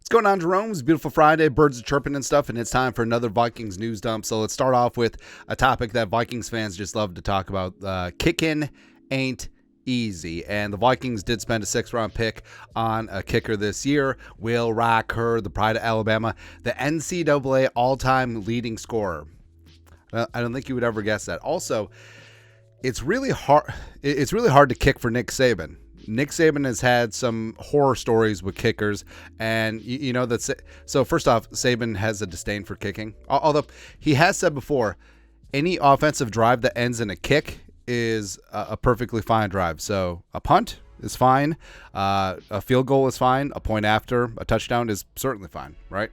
What's going on, Jerome? It's a beautiful Friday. Birds are chirping and stuff, and it's time for another Vikings news dump. So let's start off with a topic that Vikings fans just love to talk about. Kickin ain't easy. And the Vikings did spend a 6th-round pick on a kicker this year. Will Reichard, the pride of Alabama, the NCAA all-time leading scorer. I don't think you would ever guess that. Also, it's really hard to kick for Nick Saban. Nick Saban has had some horror stories with kickers, and you know that's it. So first off, Saban has a disdain for kicking. Although he has said before, any offensive drive that ends in a kick is a perfectly fine drive. So a punt is fine, a field goal is fine, a point after a touchdown is certainly fine, right?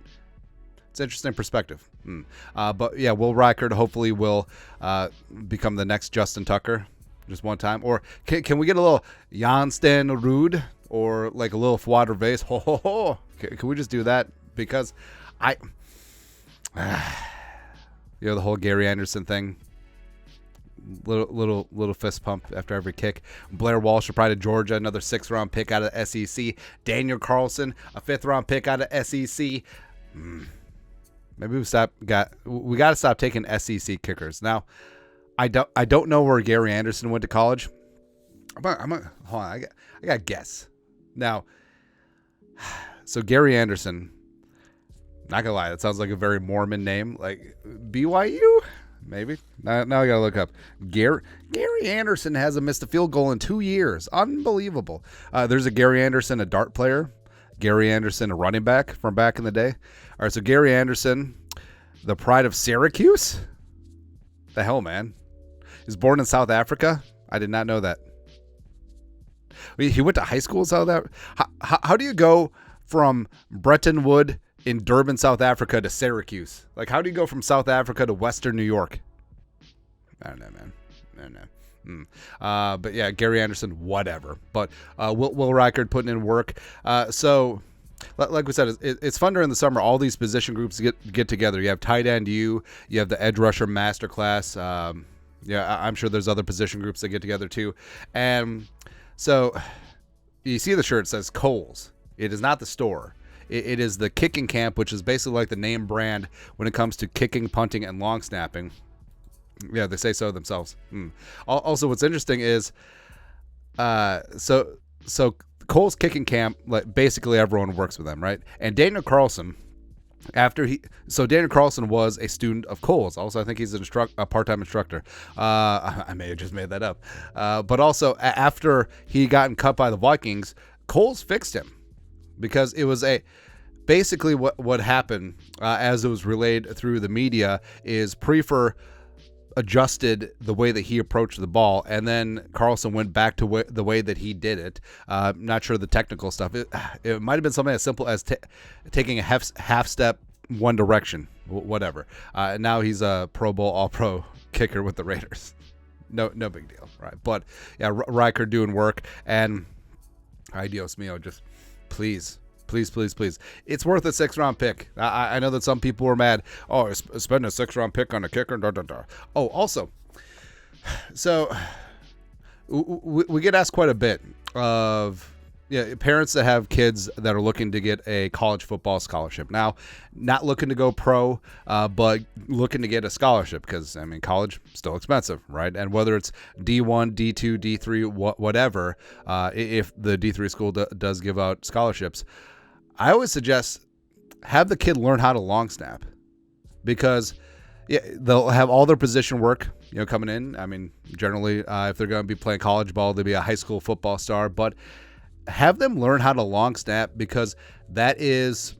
It's interesting perspective. But yeah, Will Reichard hopefully will become the next Justin Tucker. Just one time. Or can we get a little Jansten Rude or like a little Fouad Vase? Ho, ho, ho. Can we just do that? Because the whole Gary Anderson thing. Little fist pump after every kick. Blair Walsh, pride of Georgia, another 6th-round pick out of SEC. Daniel Carlson, a 5th-round pick out of SEC. Maybe we got to stop taking SEC kickers. Now, I don't know where Gary Anderson went to college. Hold on, I got to guess. Now, so Gary Anderson, not gonna lie, that sounds like a very Mormon name, like BYU, maybe. Now I gotta look up. Gary Anderson hasn't missed a field goal in 2 years. Unbelievable. There's a Gary Anderson, a dart player. Gary Anderson, a running back from back in the day. All right, so Gary Anderson, the pride of Syracuse. The hell, man. He was born in South Africa. I did not know that. He went to high school in South Africa. How do you go from Bretton Wood in Durban, South Africa to Syracuse? Like, how do you go from South Africa to Western New York? I don't know, man. I don't know. But yeah, Gary Anderson, whatever. But Will Reichard putting in work. So, like we said, it's fun during the summer. All these position groups get together. You have tight end, you have the edge rusher masterclass. Yeah, I'm sure there's other position groups that get together too. And so you see the shirt, it says Kohl's. It is not the store. It is the Kickin camp, which is basically like the name brand when it comes to kicking, punting, and long snapping. Yeah, they say so themselves. Also, what's interesting is, so Kohl's Kickin camp, like basically everyone works with them, right? And Daniel Carlson, Daniel Carlson was a student of Kohl's. Also, I think he's a part-time instructor. I may have just made that up. But also, after he gotten cut by the Vikings, Kohl's fixed him because it was basically what happened as it was relayed through the media is Prefer adjusted the way that he approached the ball, and then Carlson went back to the way that he did it. Not sure the technical stuff. It might have been something as simple as taking a half step one direction, whatever. Now he's a Pro Bowl All-Pro kicker with the Raiders. No big deal, right? But yeah, Reichard doing work, and Dios mío, just please. It's worth a 6th-round pick. I know that some people were mad. Oh, spending a 6th-round pick on a kicker. Oh, also, so we get asked quite a bit of parents that have kids that are looking to get a college football scholarship. Now, not looking to go pro, but looking to get a scholarship because, I mean, college still expensive, right? And whether it's D1, D2, D3, whatever, if the D3 school does give out scholarships, I always suggest have the kid learn how to long snap because they'll have all their position work, coming in. I mean, generally, if they're going to be playing college ball, they'll be a high school football star, but have them learn how to long snap because that is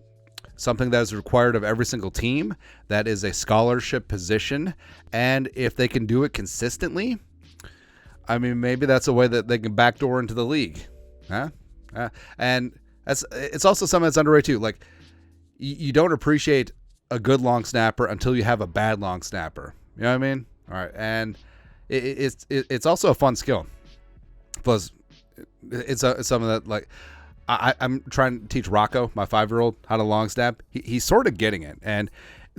something that is required of every single team. That is a scholarship position. And if they can do it consistently, I mean, maybe that's a way that they can backdoor into the league. And it's also something that's underrated too. Like you don't appreciate a good long snapper until you have a bad long snapper. You know what I mean? All right. And it's also a fun skill. Plus, it's something that like I'm trying to teach Rocco, my 5-year-old, how to long snap. He's sort of getting it, and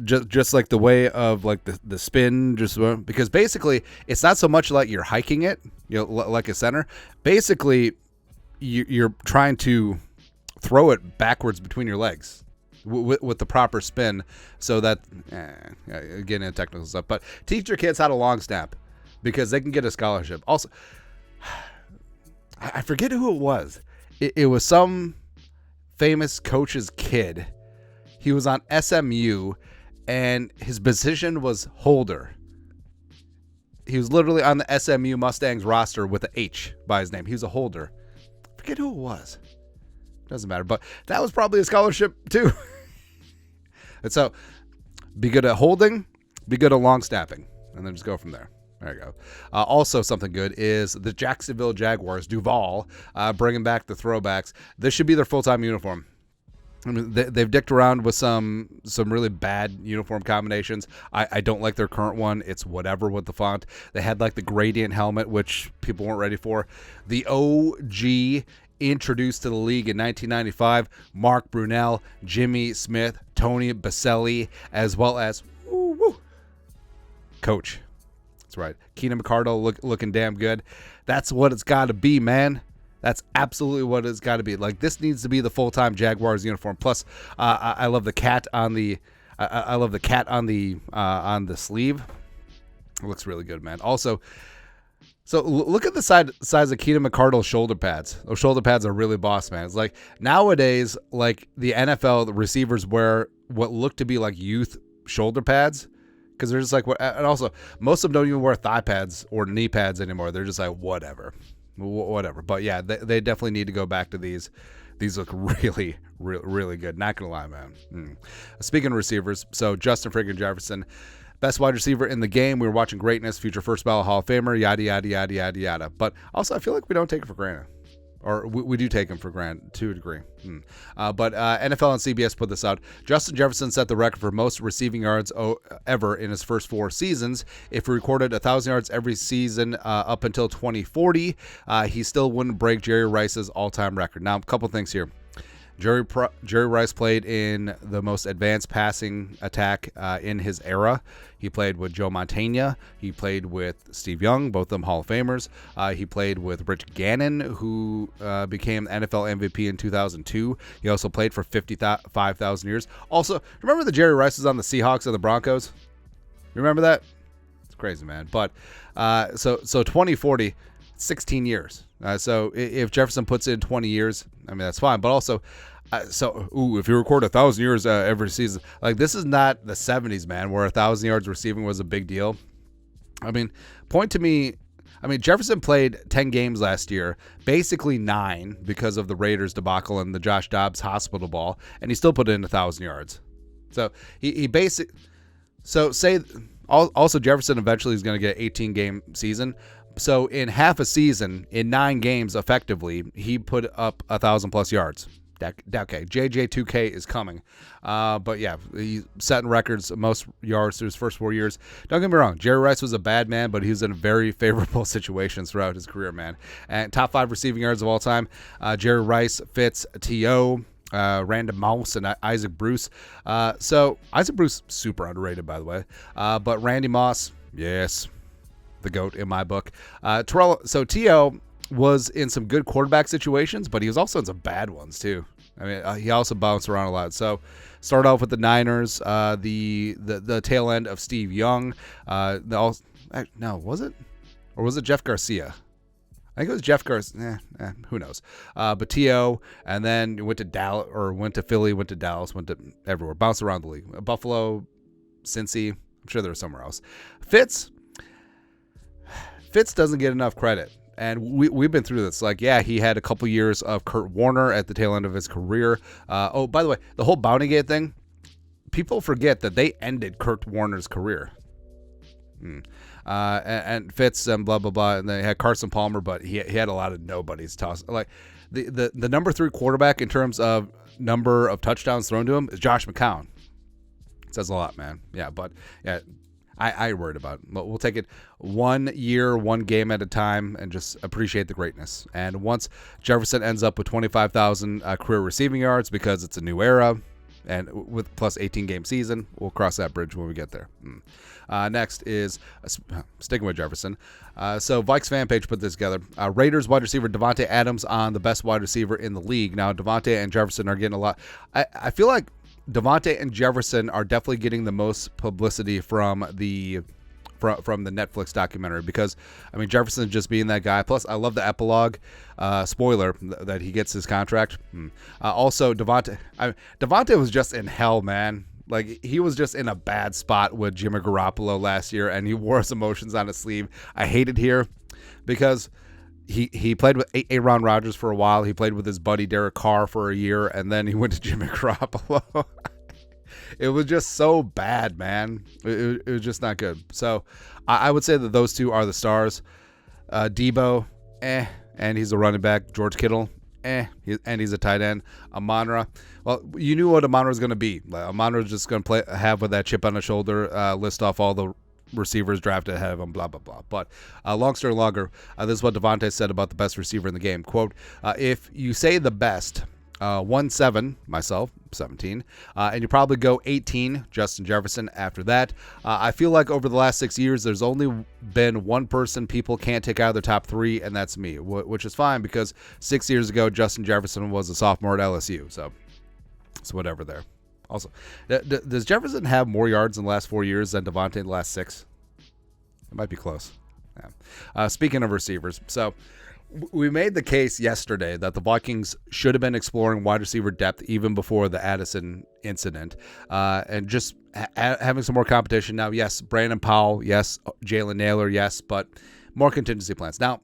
just like the way of like the spin, just because basically it's not so much like you're hiking it, like a center. Basically, you're trying to throw it backwards between your legs. with the proper spin, so that getting into technical stuff. But teach your kids how to long snap because they can get a scholarship. Also, I forget who it was. It was some famous coach's kid. He was on SMU, and his position was holder. He was literally on the SMU Mustangs roster with an H by his name. He was a holder. Forget who it was. Doesn't matter. But that was probably a scholarship too. And so be good at holding, be good at long snapping, and then just go from there. There you go. Also something good is the Jacksonville Jaguars, Duval, bringing back the throwbacks. This should be their full-time uniform. I mean, they've dicked around with some really bad uniform combinations. I don't like their current one. It's whatever with the font. They had like the gradient helmet, which people weren't ready for. The OG introduced to the league in 1995, Mark Brunell, Jimmy Smith, Tony Baselli, as well as Coach. That's right. Keenan McCardell looking damn good. That's what it's got to be, man. That's absolutely what it's got to be. Like, this needs to be the full-time Jaguars uniform. Plus, I love the cat on the on the sleeve. It looks really good, man. Also, so look at the size of Keenan McCardell's shoulder pads. Those shoulder pads are really boss, man. It's like nowadays, like the NFL, the receivers wear what look to be like youth shoulder pads because they're just like what. And also, most of them don't even wear thigh pads or knee pads anymore. They're just like whatever. But yeah, they definitely need to go back to these. These look really, really good. Not gonna lie, man. Speaking of receivers, so Justin friggin' Jefferson, best wide receiver in the game. We were watching greatness, future first ballot Hall of Famer, yada yada yada yada yada. But also, I feel like we don't take it for granted, or we do take him for granted to a degree. But NFL and CBS put this out. Justin Jefferson set the record for most receiving yards ever in his first 4 seasons. If he recorded 1,000 yards every season up until 2040, he still wouldn't break Jerry Rice's all-time record. Now, a couple things here. Jerry Rice played in the most advanced passing attack in his era. He played with Joe Montana. He played with Steve Young, both of them Hall of Famers. He played with Rich Gannon, who became NFL MVP in 2002. He also played for 55,000 years. Also, remember the Jerry Rice was on the Seahawks and the Broncos? Remember that? It's crazy, man. But so 2040, 16 years. So if Jefferson puts in 20 years, I mean, that's fine. But also, if you record 1,000 years every season, like this is not the 70s, man, where 1,000 yards receiving was a big deal. I mean, Jefferson played 10 games last year, basically 9 because of the Raiders debacle and the Josh Dobbs hospital ball, and he still put in 1,000 yards. So also Jefferson eventually is going to get an 18-game season. So in half a season, in 9 games effectively, he put up 1,000+ yards. Okay, JJ2K is coming. But yeah, he's setting records, most yards through his first 4 years. Don't get me wrong, Jerry Rice was a bad man, but he was in very favorable situations throughout his career, man. And top 5 receiving yards of all time, Jerry Rice, Fitz, T.O., Random Mouse, and Isaac Bruce. So Isaac Bruce, super underrated, by the way. But Randy Moss, yes, the GOAT in my book. So T.O. was in some good quarterback situations, but he was also in some bad ones too. I mean, he also bounced around a lot. So started off with the Niners, the tail end of Steve Young. Was it? Or was it Jeff Garcia? I think it was Jeff Garcia. Who knows? But T.O. and then went to Dallas, or went to Philly, went to Dallas, went to everywhere, bounced around the league. Buffalo, Cincy. I'm sure there was somewhere else. Fitz doesn't get enough credit. And we've been through this. Like, yeah, he had a couple years of Kurt Warner at the tail end of his career. By the way, the whole Bountygate thing, people forget that they ended Kurt Warner's career. And Fitz and blah, blah, blah. And they had Carson Palmer, but he had a lot of nobodies tossed. Like, the number 3 quarterback in terms of number of touchdowns thrown to him is Josh McCown. It says a lot, man. Yeah, but, yeah. I worried about it, but we'll take it 1 year, 1 game at a time, and just appreciate the greatness. And once Jefferson ends up with 25,000 career receiving yards, because it's a new era, and with plus 18-game season, we'll cross that bridge when we get there. Next is sticking with Jefferson. So Vikes fan page put this together. Raiders wide receiver Devontae Adams on the best wide receiver in the league. Now Devontae and Jefferson are getting a lot. I feel like Devontae and Jefferson are definitely getting the most publicity from the Netflix documentary, because I mean, Jefferson just being that guy. Plus, I love the epilogue. Spoiler that he gets his contract. Also, Devontae was just in hell, man. Like, he was just in a bad spot with Jimmy Garoppolo last year, and he wore his emotions on his sleeve. I hate it here because he played with Aaron Rodgers for a while. He played with his buddy Derek Carr for a year, and then he went to Jimmy Garoppolo. It was just so bad, man. It was just not good. So I would say that those two are the stars. Debo, and he's a running back. George Kittle, and he's a tight end. Amon-Ra, well, you knew what Amon-Ra was going to be. Amon-Ra was just going to have with that chip on his shoulder, list off all the receivers drafted ahead of him, blah, blah, blah. But long story longer, this is what Devontae said about the best receiver in the game. Quote, if you say the best, 1-7, myself, 17, and you probably go 18, Justin Jefferson, after that. I feel like over the last 6 years, there's only been one person people can't take out of the top three, and that's me, which is fine because 6 years ago, Justin Jefferson was a sophomore at LSU, so it's whatever there. Also, does Jefferson have more yards in the last 4 years than Devontae in the last 6? It might be close. Yeah. Speaking of receivers, so we made the case yesterday that the Vikings should have been exploring wide receiver depth even before the Addison incident, and just having some more competition. Now, yes, Brandon Powell, yes, Jalen Naylor, yes, but more contingency plans. Now,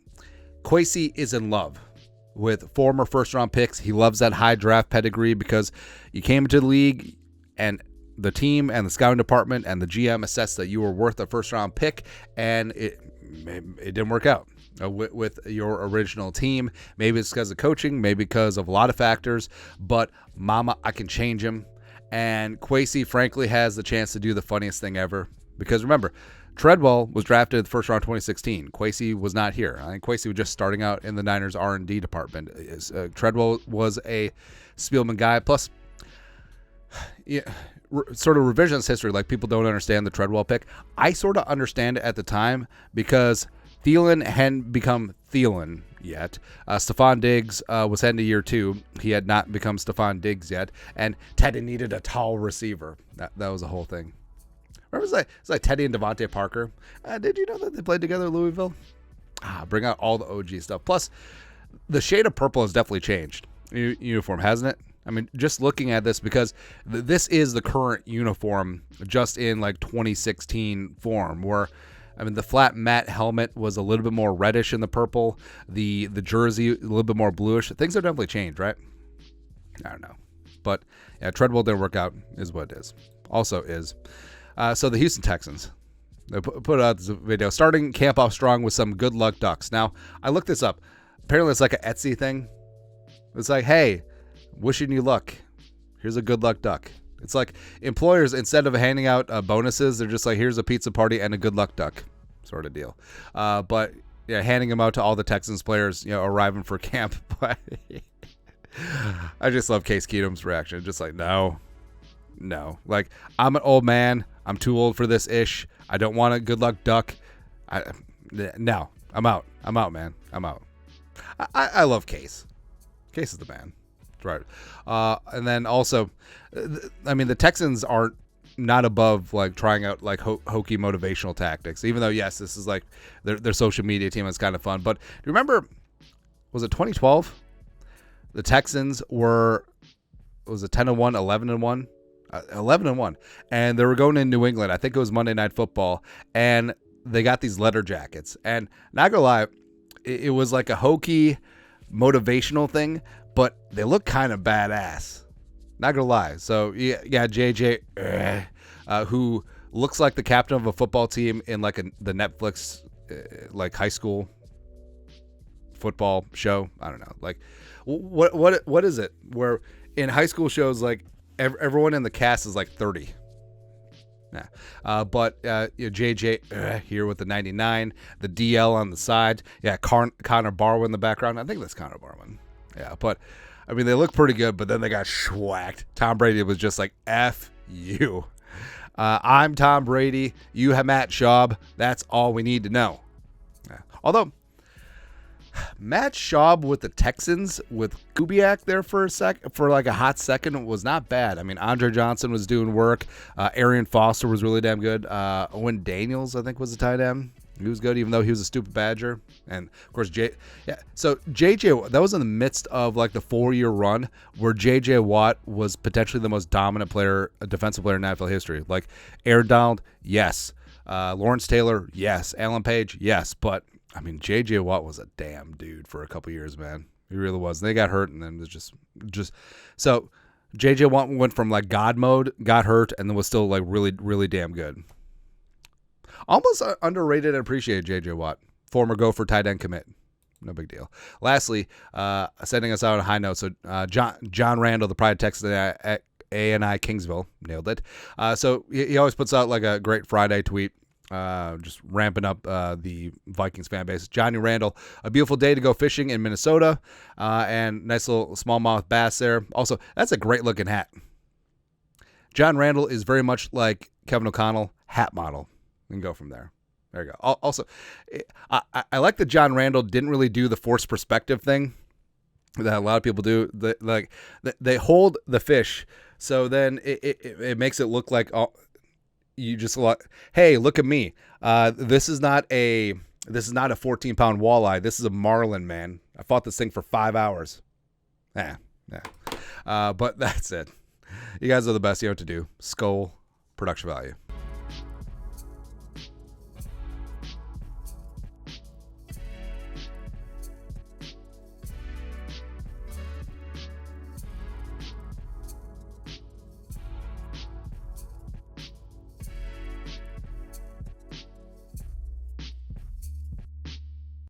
Kwesi is in love with former first-round picks. He loves that high draft pedigree because you came into the league and the team and the scouting department and the GM assessed that you were worth a first-round pick, and it didn't work out with your original team. Maybe it's because of coaching, maybe because of a lot of factors, but mama, I can change him. And Kwesi, frankly, has the chance to do the funniest thing ever. Because remember, Treadwell was drafted in the first round 2016. Kwesi was not here. I think Kwesi was just starting out in the Niners R&D department. Treadwell was a Spielman guy. Plus, sort of revisionist history, like people don't understand the Treadwell pick. I sort of understand it at the time because Thielen hadn't become Thielen yet. Stephon Diggs was heading to year 2. He had not become Stephon Diggs yet. And Teddy needed a tall receiver. That was the whole thing. Remember, it's like Teddy and Devontae Parker. Did you know that they played together at Louisville? Bring out all the OG stuff. Plus, the shade of purple has definitely changed. Uniform, hasn't it? I mean, just looking at this, because this is the current uniform just in like 2016 form, where I mean, the flat matte helmet was a little bit more reddish in the purple. The jersey, a little bit more bluish. Things have definitely changed, right? I don't know. But, yeah, Treadwell didn't work out is what it is. Also is. So the Houston Texans, they put out this video, starting camp off strong with some good luck ducks. Now, I looked this up. Apparently, it's like an Etsy thing. It's like, hey, wishing you luck. Here's a good luck duck. It's like employers, instead of handing out bonuses, they're just like, here's a pizza party and a good luck duck sort of deal. But yeah, handing them out to all the Texans players, arriving for camp. But I just love Case Keenum's reaction. Just like, no. Like, I'm an old man. I'm too old for this ish. I don't want a good luck duck. No, I'm out. I'm out, man. I'm out. I love Case. Case is the man. Right. And then also, I mean, the Texans aren't not above like trying out like hokey motivational tactics, even though, yes, this is like their social media team is kind of fun. But do you remember, was it 2012? The Texans was it 10-1, 11-1? 11-1. And they were going in New England. I think it was Monday Night Football. And they got these leather jackets. And not gonna lie, it was like a hokey motivational thing, but they look kind of badass. Not gonna lie. So yeah, JJ, who looks like the captain of a football team in like the Netflix like high school football show. I don't know. Like what is it? Where in high school shows, like everyone in the cast is like 30. But JJ here with the 99, the DL on the side. Yeah, Connor Barwin in the background. I think that's Connor Barwin. Yeah, but I mean, they look pretty good, but then they got schwacked. Tom Brady was just like, F you. I'm Tom Brady. You have Matt Schaub. That's all we need to know. Yeah. Although, Matt Schaub with the Texans with Kubiak there for like a hot second was not bad. I mean, Andre Johnson was doing work. Arian Foster was really damn good. Owen Daniels, I think, was the tight end. He was good, even though he was a stupid Badger. And of course, so JJ, that was in the midst of like the 4-year run where JJ Watt was potentially the most dominant player, a defensive player in NFL history. Like Aaron Donald, yes. Lawrence Taylor, yes. Alan Page, yes. But I mean, J.J. Watt was a damn dude for a couple years, man. He really was. And they got hurt, and then it was just so J.J. Watt went from like God mode, got hurt, and then was still like really, really damn good. Almost underrated and appreciated J.J. Watt, former Gopher tight end commit. No big deal. Lastly, sending us out on a high note. So John Randle, the Pride Texas at A&I Kingsville, nailed it. So he always puts out like a great Friday tweet. Just ramping up the Vikings fan base. Johnny Randle, a beautiful day to go fishing in Minnesota, and nice little smallmouth bass there. Also, that's a great looking hat. John Randle is very much like Kevin O'Connell, hat model. We can go from there. There you go. Also, I like that John Randle didn't really do the forced perspective thing that a lot of people do. They hold the fish, so then it makes it look like you just hey, look at me. This is not a 14-pound walleye. This is a marlin, man. I fought this thing for 5 hours. Yeah. But that's it. You guys are the best. You know what to do. Skull production value.